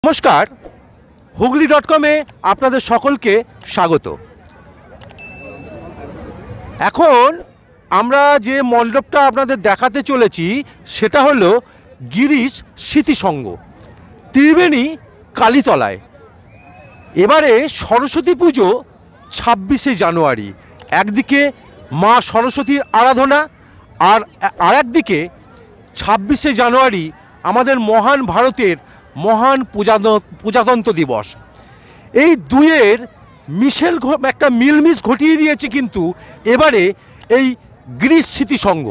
নমস্কার, হুগলি.com-এ আপনাদের সকলকে স্বাগত। এখন আমরা যে মণ্ডপটা আপনাদের দেখাতে চলেছি সেটা হলো গিরিশ স্মৃতিসংঘ, ত্রিবেণী কালীতলায়। এবারে সরস্বতী পুজো 26শে জানুয়ারি। একদিকে মা সরস্বতীর আরাধনা, আর একদিকে 26শে জানুয়ারি আমাদের মহান ভারতের মহান প্রজাতন্ত্র দিবস। এই দুইয়ের একটা মিলমিশ ঘটিয়ে দিয়েছে কিন্তু এবারে এই গিরিশ স্মৃতিসংঘ।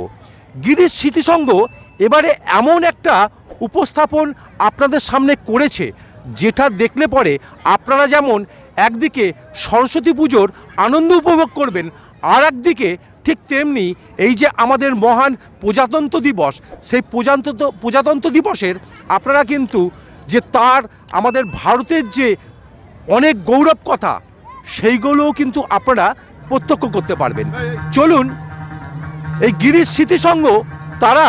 গিরিশ স্মৃতিসংঘ এবারে এমন একটা উপস্থাপন আপনাদের সামনে করেছে যেটা দেখলে পরে আপনারা যেমন একদিকে সরস্বতী পুজোর আনন্দ উপভোগ করবেন, আর একদিকে ঠিক তেমনি এই যে আমাদের মহান প্রজাতন্ত্র দিবস, সেই প্রজাতন্ত্র দিবসের আপনারা কিন্তু যে তার আমাদের ভারতের যে অনেক গৌরব কথা সেইগুলোও কিন্তু আপনারা প্রত্যক্ষ করতে পারবেন। চলুন, এই গিরিশ স্মৃতিসংঘ তারা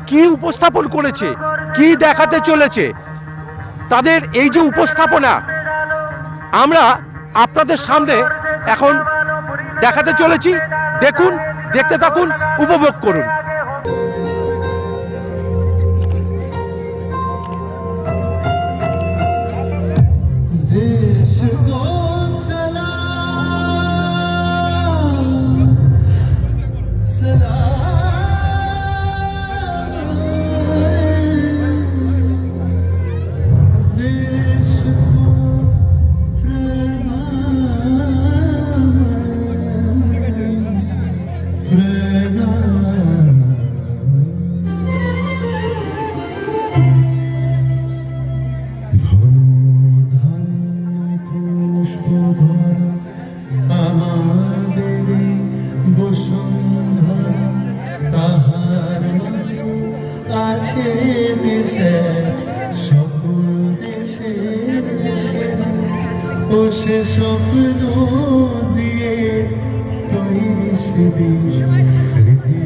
কি উপস্থাপন করেছে, কি দেখাতে চলেছে, তাদের এই যে উপস্থাপনা আমরা আপনাদের সামনে এখন দেখাতে চলেছি। দেখুন, দেখতে থাকুন, উপভোগ করুন। সে স্বপ্ন দিয়ে তৈরি স্মৃতি দিয়ে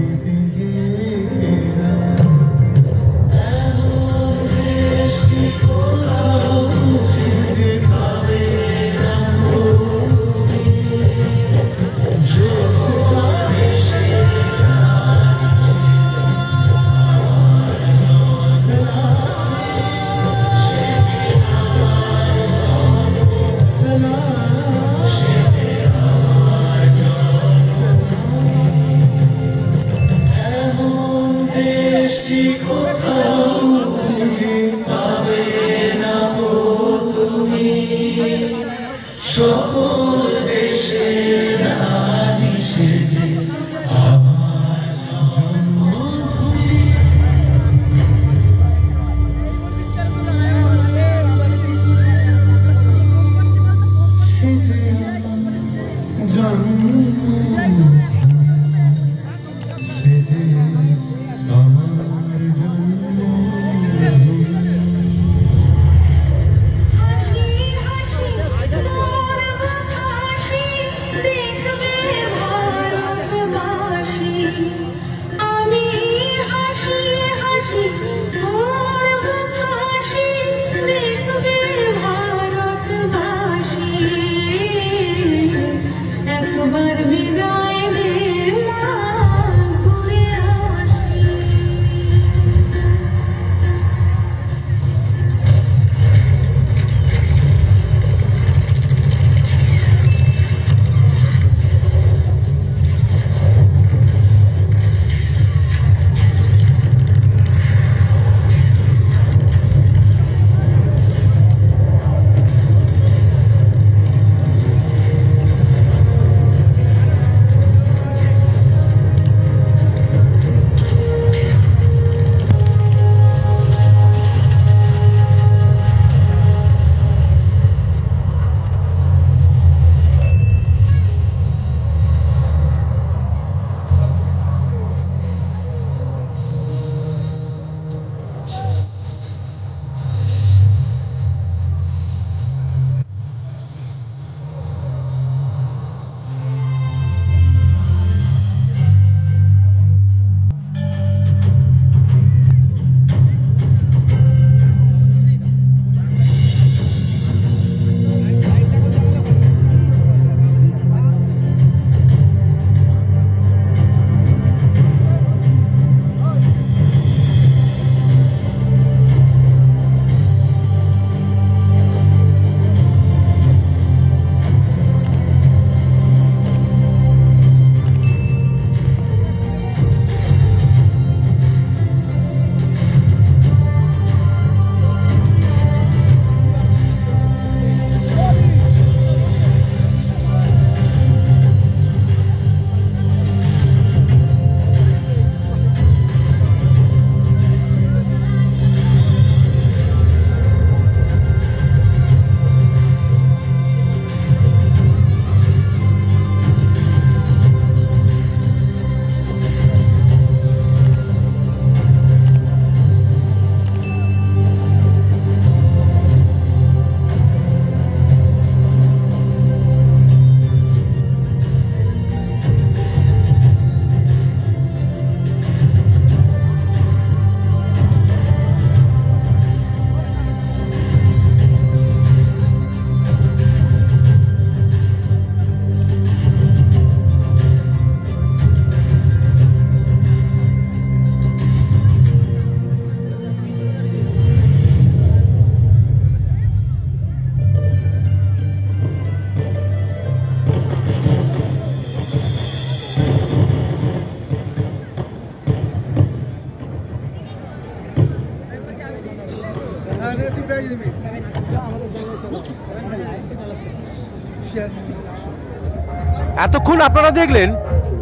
এতক্ষণ আপনারা দেখলেন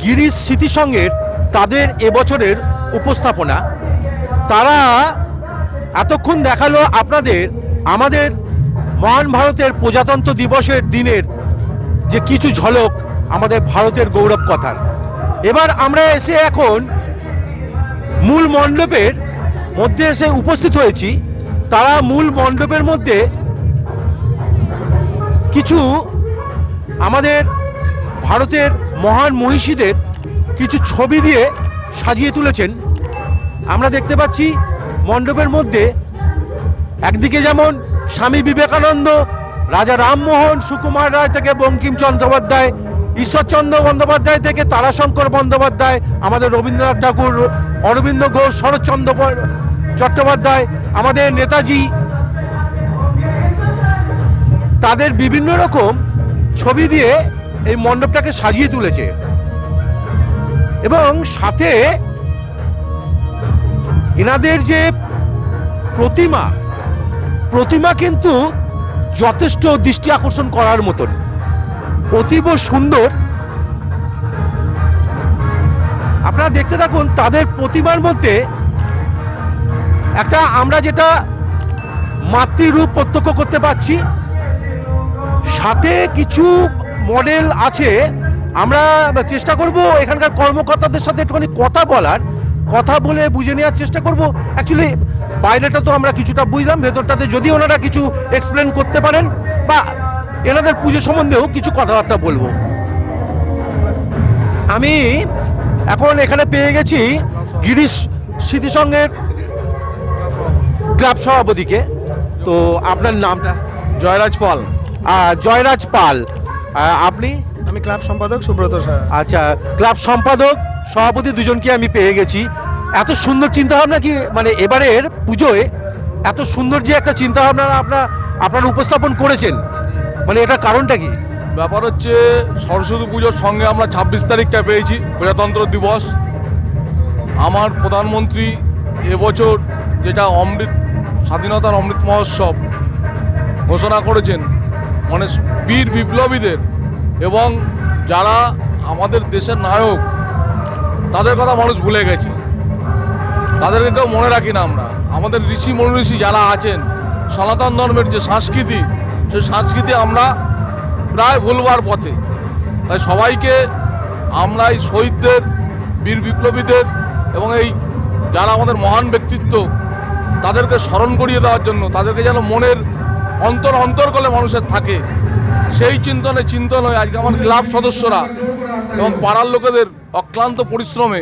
গিরিশ স্মৃতিসংঘের তাদের এবছরের উপস্থাপনা। তারা এতক্ষণ দেখালো আপনাদের আমাদের মহান ভারতের প্রজাতন্ত্র দিবসের দিনের যে কিছু ঝলক আমাদের ভারতের গৌরব কথার। এবার আমরা এসে এখন মূল মণ্ডপের মধ্যে এসে উপস্থিত হয়েছি। তারা মূল মণ্ডপের মধ্যে কিছু আমাদের ভারতের মহান মনীষীদের কিছু ছবি দিয়ে সাজিয়ে তুলেছেন। আমরা দেখতে পাচ্ছি মণ্ডপের মধ্যে একদিকে যেমন স্বামী বিবেকানন্দ, রাজা রামমোহন, সুকুমার রায় থেকে বঙ্কিম চট্টোপাধ্যায়, ঈশ্বরচন্দ্র বন্দ্যোপাধ্যায় থেকে তারাশঙ্কর বন্দ্যোপাধ্যায়, আমাদের রবীন্দ্রনাথ ঠাকুর, অরবিন্দ ঘোষ, শরৎচন্দ্র চট্টোপাধ্যায়, আমাদের নেতাজি, তাদের বিভিন্ন রকম ছবি দিয়ে এই মণ্ডপটাকে সাজিয়ে তুলেছে। এবং সাথে এনাদের যে প্রতিমা কিন্তু যথেষ্ট দৃষ্টি আকর্ষণ করার মতন, অতীব সুন্দর। আপনারা দেখতে থাকুন তাদের প্রতিমার মধ্যে একটা আমরা যেটা মাতৃরূপ প্রত্যক্ষ করতে পারছি, সাথে কিছু মডেল আছে। আমরা চেষ্টা করব এখানকার কর্মকর্তাদের সাথে একটুখানি কথা বলে বুঝে নেওয়ার চেষ্টা করব। অ্যাকচুয়ালি বাইরেটা তো আমরা কিছুটা বুঝলাম, ভেতরটাতে যদি ওনারা কিছু এক্সপ্লেন করতে পারেন বা এনাদের পুজো সম্বন্ধেও কিছু কথাবার্তা বলবো। আমি এখন এখানে পেয়ে গেছি গিরিশ স্মৃতিসংঘের ক্লাব সভাপতিকে। তো আপনার নামটা? জয়রাজ পাল। জয়রাজ পাল। আপনি? আমি ক্লাব সম্পাদক সুব্রত সাহা। আচ্ছা, ক্লাব সম্পাদক সভাপতি দুজনকে আমি পেয়ে গেছি। এত সুন্দর চিন্তাভাবনা কি, মানে এবারের পুজোয় এত সুন্দর যে একটা চিন্তাভাবনা আপনারা উপস্থাপন করেছেন, মানে এটার কারণটা কি? ব্যাপার হচ্ছে সরস্বতী পুজোর সঙ্গে আমরা 26 তারিখটা পেয়েছি প্রজাতন্ত্র দিবস। আমার প্রধানমন্ত্রী এবছর যেটা স্বাধীনতার অমৃত মহোৎসব ঘোষণা করেছেন, মানে বীর বিপ্লবীদের এবং যারা আমাদের দেশের নায়ক তাদের কথা মানুষ ভুলে গেছে, তাদেরকে কেউ মনে রাখি না আমরা। আমাদের ঋষি মনীষী যারা আছেন, সনাতন ধর্মের যে সংস্কৃতি, সেই সংস্কৃতি আমরা প্রায় ভুলবার পথে। তাই সবাইকে আমরা এই শহীদদের, বীর বিপ্লবীদের এবং এই যারা আমাদের মহান ব্যক্তিত্ব তাদেরকে স্মরণ করিয়ে দেওয়ার জন্য, তাদেরকে যেন মনের অন্তর করলে মানুষের থাকে, সেই চিন্তন হয়ে আজকে আমার ক্লাব সদস্যরা এবং পাড়ার লোকেদের অক্লান্ত পরিশ্রমে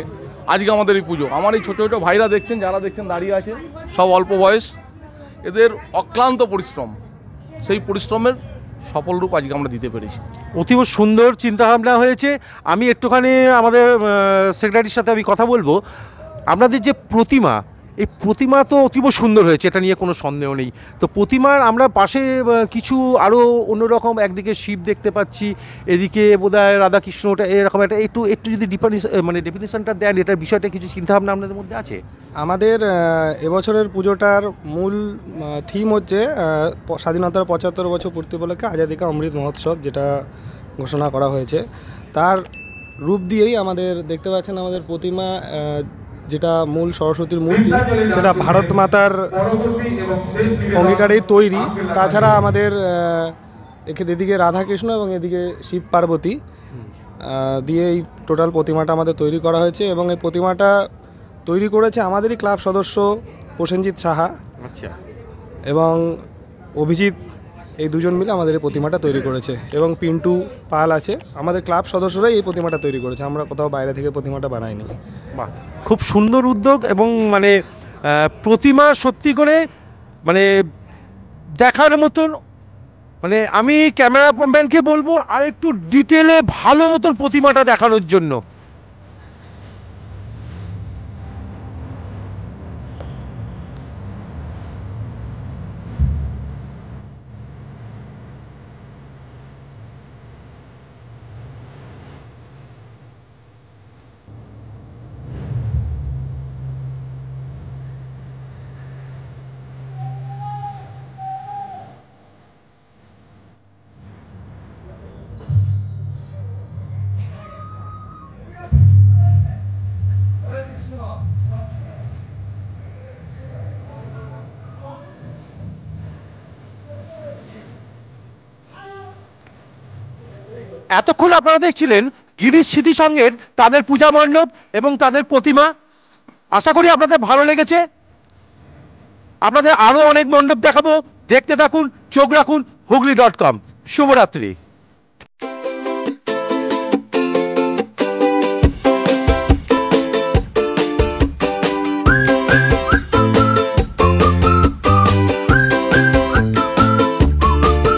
আজকে আমাদের এই পুজো। আমার এই ছোটো ছোটো ভাইরা দেখছেন, যারা দেখছেন দাঁড়িয়ে আছে, সব অল্প বয়স, এদের অক্লান্ত পরিশ্রম, সেই পরিশ্রমের সফল রূপ আজকে আমরা দিতে পেরেছি। অতীব সুন্দর চিন্তাভাবনা হয়েছে। আমি একটুখানি আমাদের সেক্রেটারির সাথে আমি কথা বলবো। আপনাদের যে এই প্রতিমা তো অতীব সুন্দর হয়েছে, এটা নিয়ে কোনো সন্দেহ নেই। তো প্রতিমার আমরা পাশে কিছু আরও অন্যরকম, একদিকে শিব দেখতে পাচ্ছি, এদিকে বোধহয় রাধাকৃষ্ণ, ওটা এরকম একটা একটু যদি ডেফিনিশনটা দেন, এটার বিষয়টা কিছু চিন্তাভাবনা আপনাদের মধ্যে আছে? আমাদের এবছরের পুজোটার মূল থিম হচ্ছে স্বাধীনতার 75 বছর পূর্তি উপলক্ষে আজাদি কা অমৃত মহোৎসব, যেটা ঘোষণা করা হয়েছে। তার রূপ দিয়েই আমাদের দেখতে পাচ্ছেন আমাদের প্রতিমা, যেটা মূল সরস্বতীর মূর্তি, সেটা ভারত মাতার অঙ্গীকারেই তৈরি। তাছাড়া আমাদের এদিকে রাধাকৃষ্ণ এবং এদিকে শিব পার্বতী দিয়ে এই টোটাল প্রতিমাটা আমাদের তৈরি করা হয়েছে। এবং এই প্রতিমাটা তৈরি করেছে আমাদেরই ক্লাব সদস্য প্রসেনজিৎ সাহা, আচ্ছা, এবং অভিজিৎ, এই দুজন মিলে আমাদের এই প্রতিমাটা তৈরি করেছে। এবং পিন্টু পাল আছে, আমাদের ক্লাব সদস্যরাই এই প্রতিমাটা তৈরি করেছে, আমরা কোথাও বাইরে থেকে প্রতিমাটা বানাইনি। বাহ, খুব সুন্দর উদ্যোগ। এবং প্রতিমা সত্যি করে দেখার মতন। আমি ক্যামেরাম্যানকে বলবো আর একটু ডিটেলে ভালো মতন প্রতিমাটা দেখানোর জন্য। এতক্ষণ আপনারা দেখছিলেন গিরিশ স্মৃতি সংঘের তাদের পূজা মণ্ডপ এবং তাদের প্রতিমা। আশা করি আপনাদের ভালো লেগেছে। আপনাদের আরও অনেক মণ্ডপ দেখাবো, দেখতে থাকুন, চোখ রাখুন হুগলি.com। শুভরাত্রি।